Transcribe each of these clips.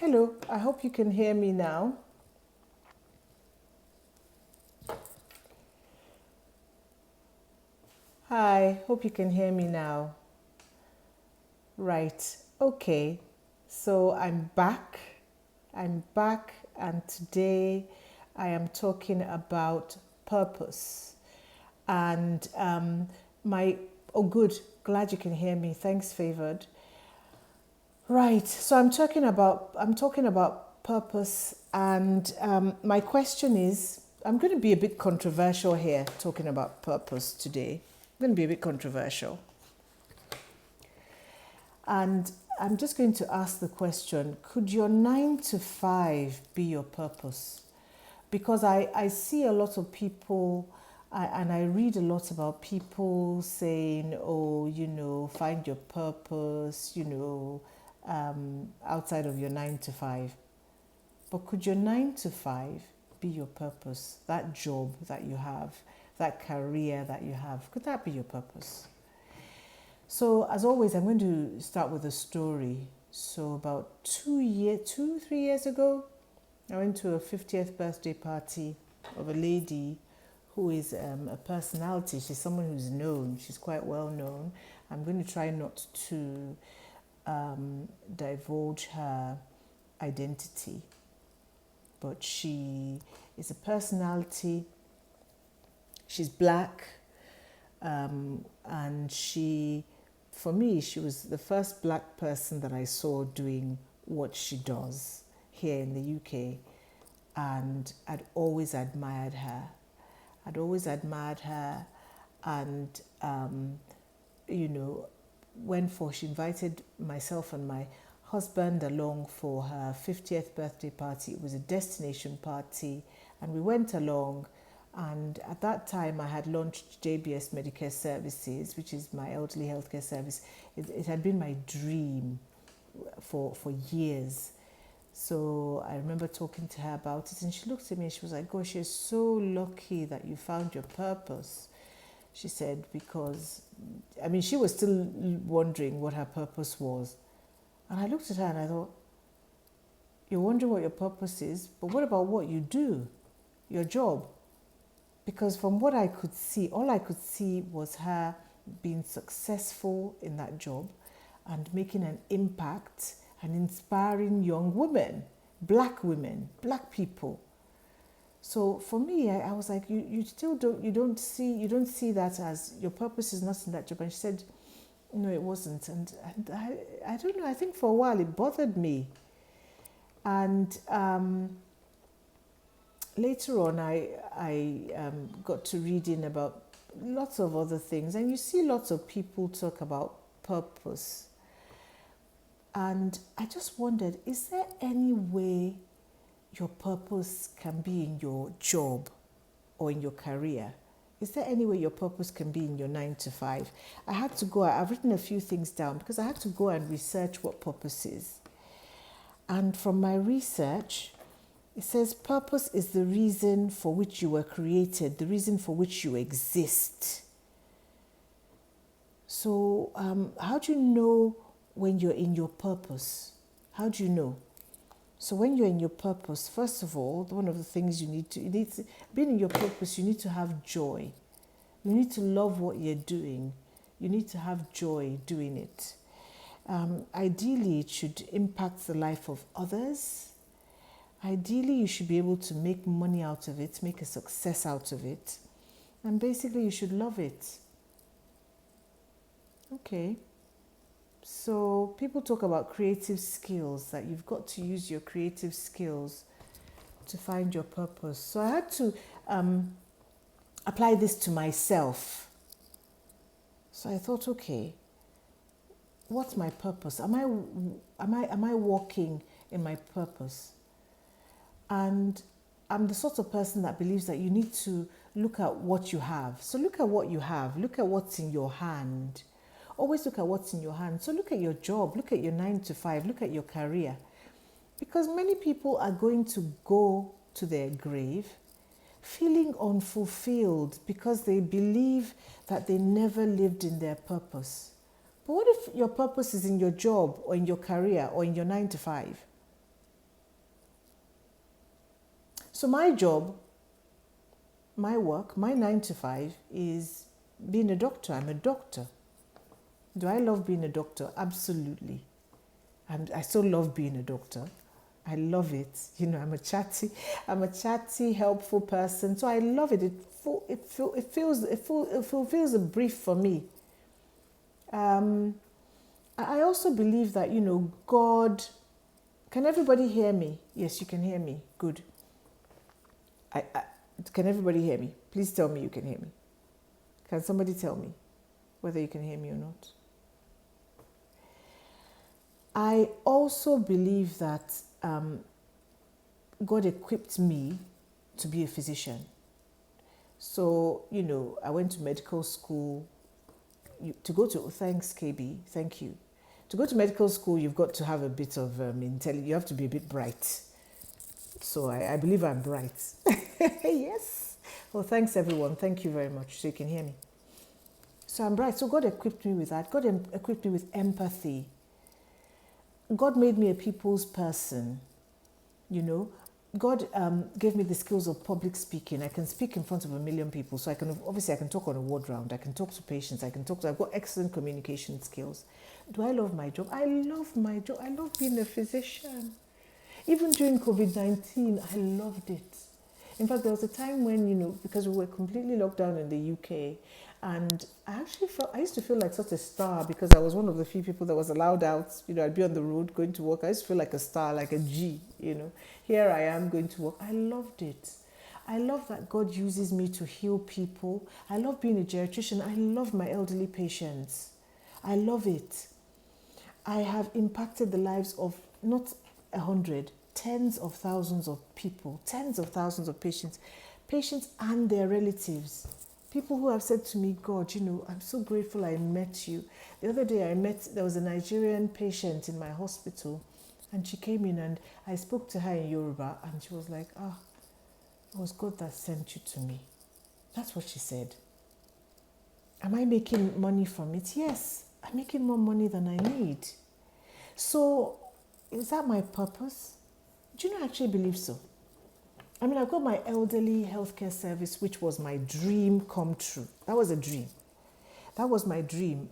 Hello, I hope you can hear me now. Hi, hope you can hear me now. Right, okay, so I'm back, and today I am talking about purpose. And oh good, glad you can hear me, thanks Favored. Right, so I'm talking about purpose, and my question is, I'm going to be a bit controversial here talking about purpose today. I'm going to be a bit controversial. And I'm just going to ask the question, could your 9 to 5 be your purpose? Because I see a lot of people, and I read a lot about people saying, oh, find your purpose, outside of your 9 to 5. But could your 9 to 5 be your purpose? That job that you have, that career that you have, could that be your purpose? So as always, I'm going to start with a story. So about 3 years ago, I went to a 50th birthday party of a lady who is a personality. She's someone who's known. She's quite well known. I'm going to try not to divulge her identity, but she is a personality. She's black, and for me, she was the first black person that I saw doing what she does here in the UK, and I'd always admired her. And she invited myself and my husband along for her 50th birthday party. It was a destination party, and we went along. And at that time, I had launched JBS Medicare Services, which is my elderly healthcare service. It had been my dream for years. So I remember talking to her about it, and she looked at me and she was like, gosh, you're so lucky that you found your purpose. She said, because, she was still wondering what her purpose was. And I looked at her and I thought, you're wondering what your purpose is, but what about what you do, your job? Because from what I could see, all I could see was her being successful in that job and making an impact and inspiring young women, black people. So for me, I was like, you don't see that as your purpose is not in that job. And she said, no, it wasn't. And I don't know, I think for a while it bothered me. And later on, I got to reading about lots of other things, and you see lots of people talk about purpose. And I just wondered, is there any way your purpose can be in your job or in your career? Is there any way your purpose can be in your 9 to 5? I've written a few things down because I had to go and research what purpose is. And from my research, it says purpose is the reason for which you were created, the reason for which you exist. So how do you know when you're in your purpose? How do you know? So when you're in your purpose, first of all, one of the things being in your purpose, you need to have joy. You need to love what you're doing. You need to have joy doing it. Ideally, it should impact the life of others. Ideally, you should be able to make money out of it, make a success out of it. And basically, you should love it. Okay. So people talk about creative skills, that you've got to use your creative skills to find your purpose. So I had to apply this to myself. So I thought, okay, what's my purpose? Am I walking in my purpose? And I'm the sort of person that believes that you need to look at what you have. So look at what you have. Look at what's in your hand. Always look at what's in your hand. So look at your job. Look at your 9 to 5. Look at your career. Because many people are going to go to their grave feeling unfulfilled because they believe that they never lived in their purpose. But what if your purpose is in your job or in your career or in your 9 to 5? So my job, my work, my 9 to 5 is being a doctor. I'm a doctor. Do I love being a doctor? Absolutely. I still love being a doctor. I love it. You know, I'm a chatty, helpful person. So I love it. It fulfills a brief for me. I also believe that, you know, God, can everybody hear me? Yes, you can hear me. Good. Can everybody hear me? Please tell me you can hear me. Can somebody tell me whether you can hear me or not? I also believe that God equipped me to be a physician. So, you know, I went to medical school. To go to, thanks KB, thank you. To go to medical school, you've got to have a bit of intelligence. You have to be a bit bright. So I believe I'm bright. Yes. Well, thanks everyone. Thank you very much. So you can hear me. So I'm bright. So God equipped me with that. God equipped me with empathy. God made me a people's person, you know. God gave me the skills of public speaking. I can speak in front of a million people. So I can talk on a ward round. I can talk to patients. I've got excellent communication skills. Do I love my job? I love my job. I love being a physician. Even during COVID-19, I loved it. In fact, there was a time when, you know, because we were completely locked down in the UK, and I used to feel like such a star because I was one of the few people that was allowed out. You know, I'd be on the road going to work. I used to feel like a star, like a G, you know. Here I am going to work. I loved it. I love that God uses me to heal people. I love being a geriatrician. I love my elderly patients. I love it. I have impacted the lives of not 100, tens of thousands of people, tens of thousands of patients and their relatives. People who have said to me, God, you know, I'm so grateful I met you. The other day there was a Nigerian patient in my hospital, and she came in and I spoke to her in Yoruba, and she was like, it was God that sent you to me. That's what she said. Am I making money from it? Yes, I'm making more money than I need. So is that my purpose? Do you know, I actually believe so. I mean, I've got my elderly healthcare service, which was my dream come true. That was a dream. That was my dream.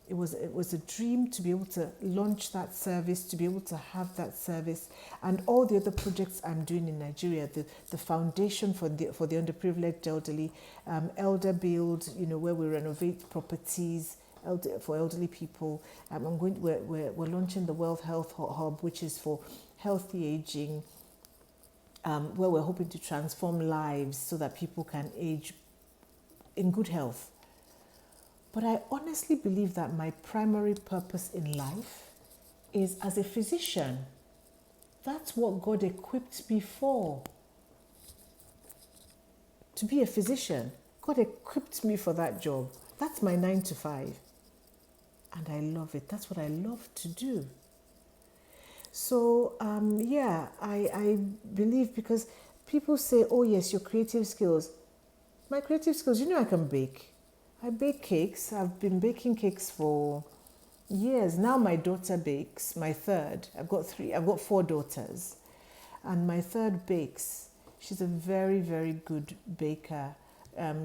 It was a dream to be able to launch that service, to be able to have that service, and all the other projects I'm doing in Nigeria. The foundation for the underprivileged elderly, Elder Build, you know, where we renovate properties for elderly people. We're launching the Wealth Health Hub, which is for healthy aging. Where we're hoping to transform lives so that people can age in good health. But I honestly believe that my primary purpose in life is as a physician. That's what God equipped me for. To be a physician. God equipped me for that job. That's my 9 to 5. And I love it. That's what I love to do. So, I believe, because people say, oh yes, your creative skills. My creative skills, you know, I can bake. I bake cakes. I've been baking cakes for years. Now my daughter bakes, my third. I've got 4 daughters. And my third bakes. She's a very, very good baker.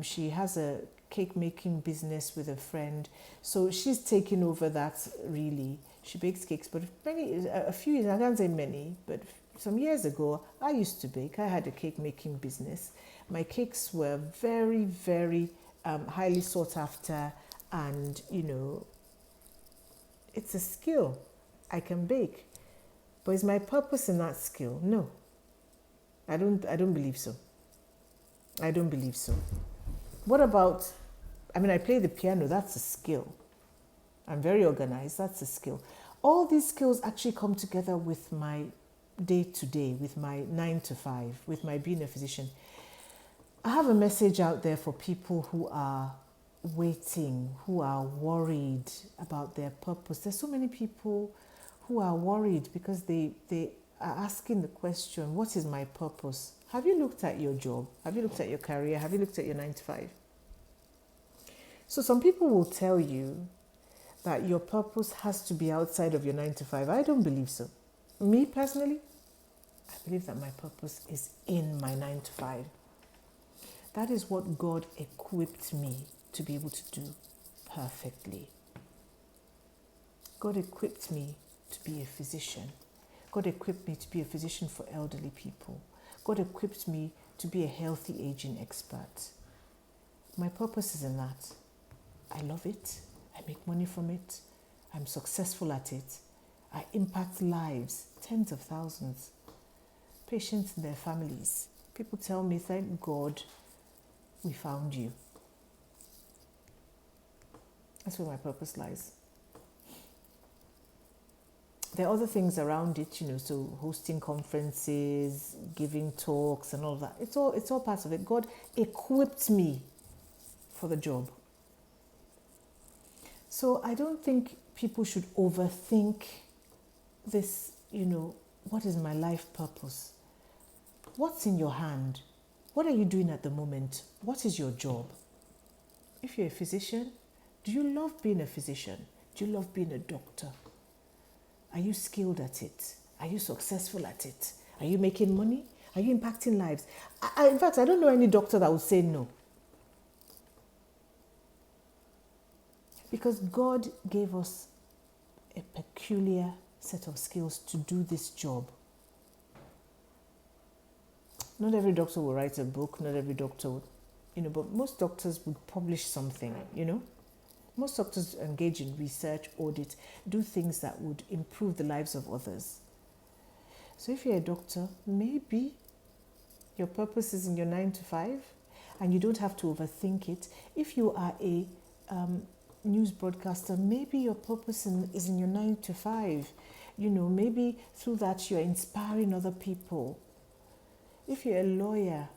She has a cake making business with a friend. So she's taken over that, really. She bakes cakes, but a few years, I can't say many, but some years ago, I used to bake. I had a cake making business. My cakes were very, very highly sought after, and, you know, it's a skill. I can bake. But is my purpose in that skill? No. I don't believe so. I don't believe so. What about, I play the piano, that's a skill. I'm very organized, that's a skill. All these skills actually come together with my day-to-day, with my 9 to 5, with my being a physician. I have a message out there for people who are waiting, who are worried about their purpose. There's so many people who are worried because they are asking the question, what is my purpose? Have you looked at your job? Have you looked at your career? Have you looked at your 9 to 5? So some people will tell you that your purpose has to be outside of your 9 to 5. I don't believe so. Me personally, I believe that my purpose is in my 9 to 5. That is what God equipped me to be able to do perfectly. God equipped me to be a physician. God equipped me to be a physician for elderly people. God equipped me to be a healthy aging expert. My purpose is in that. I love it. I make money from it. I'm successful at it. I impact lives, tens of thousands, patients and their families. People tell me, thank God we found you. That's where my purpose lies. There are other things around it, so hosting conferences, giving talks and all that. It's all part of it. God equipped me for the job. So I don't think people should overthink this, what is my life purpose? What's in your hand? What are you doing at the moment? What is your job? If you're a physician, do you love being a physician? Do you love being a doctor? Are you skilled at it? Are you successful at it? Are you making money? Are you impacting lives? In fact, I don't know any doctor that would say no. Because God gave us a peculiar set of skills to do this job. Not every doctor will write a book, not every doctor would, but most doctors would publish something, Most doctors engage in research, audit, do things that would improve the lives of others. So if you're a doctor, maybe your purpose is in your 9 to 5 and you don't have to overthink it. If you are a news broadcaster, maybe your purpose is in your 9 to 5. Maybe through that you're inspiring other people. If you're a lawyer,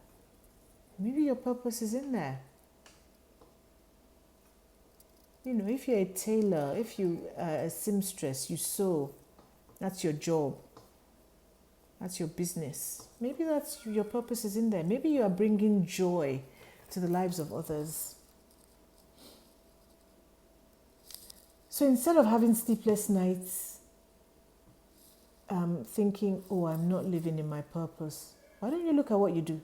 maybe your purpose is in there. If you're a tailor, if you are a seamstress, you sew, that's your job. That's your business. Maybe that's your purpose is in there. Maybe you are bringing joy to the lives of others. So instead of having sleepless nights, thinking, I'm not living in my purpose, why don't you look at what you do?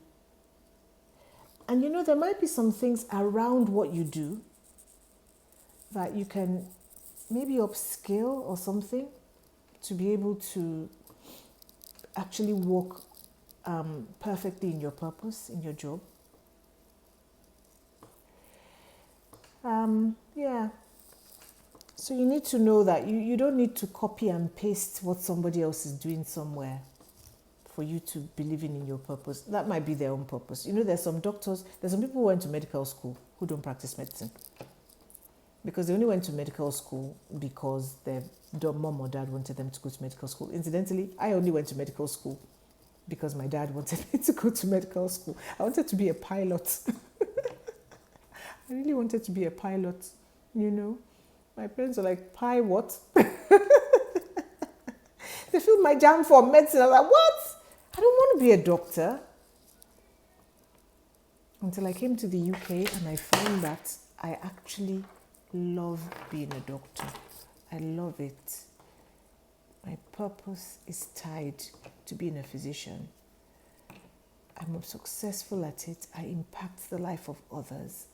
And there might be some things around what you do that you can maybe upskill or something to be able to actually work perfectly in your purpose, in your job. So you need to know that you don't need to copy and paste what somebody else is doing somewhere for you to be living in your purpose. That might be their own purpose. There's some people who went to medical school who don't practice medicine. Because they only went to medical school because their mom or dad wanted them to go to medical school. Incidentally, I only went to medical school because my dad wanted me to go to medical school. I wanted to be a pilot. I really wanted to be a pilot, My parents were like, "Pie what?" They filled my jam for medicine. I was like, "What? I don't want to be a doctor." Until I came to the UK and I found that I actually love being a doctor. I love it. My purpose is tied to being a physician. I'm successful at it. I impact the life of others.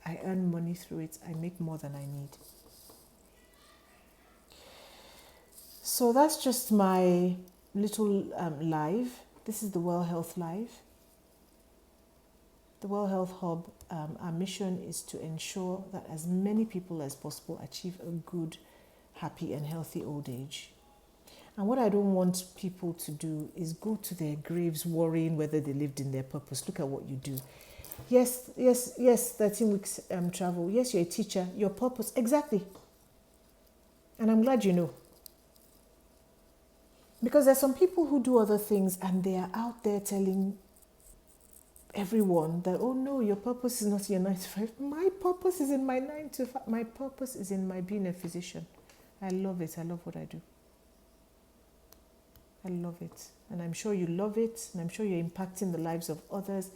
I earn money through it. I make more than I need. So that's just my little live. This is the Well Health Live. The Well Health Hub, our mission is to ensure that as many people as possible achieve a good, happy and healthy old age. And what I don't want people to do is go to their graves worrying whether they lived in their purpose. Look at what you do. Yes, 13 weeks travel. Yes, you're a teacher. Your purpose, exactly. And I'm glad you know. Because there's some people who do other things and they are out there telling everyone that, oh no, your purpose is not in your 9 to 5. My purpose is in my 9 to 5. My purpose is in my being a physician. I love it. I love what I do. I love it. And I'm sure you love it. And I'm sure you're impacting the lives of others.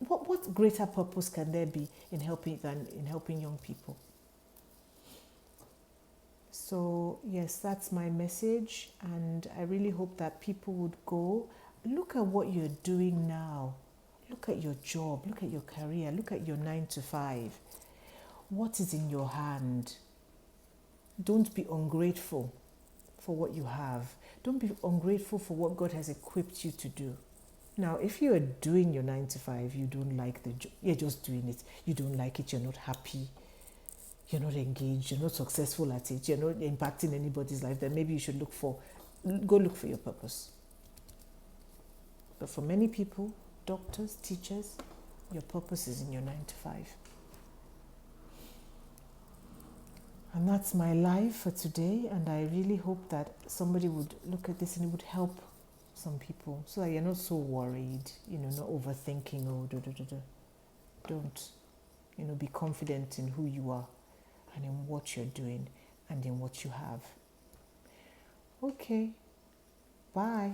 What greater purpose can there be in helping than in helping young people? So yes, that's my message, and I really hope that people would go look at what you're doing now. Look at your job, look at your career, look at your 9 to 5. What is in your hand? Don't be ungrateful for what you have. Don't be ungrateful for what God has equipped you to do. Now, if you are doing your 9 to 5, you don't like the job, you're just doing it, you don't like it, you're not happy, you're not engaged, you're not successful at it, you're not impacting anybody's life, then maybe you should go look for your purpose. But for many people, doctors, teachers, your purpose is in your 9 to 5. And that's my life for today, and I really hope that somebody would look at this and it would help some people so that you're not so worried, not overthinking, Don't, be confident in who you are and in what you're doing and in what you have. Okay, bye.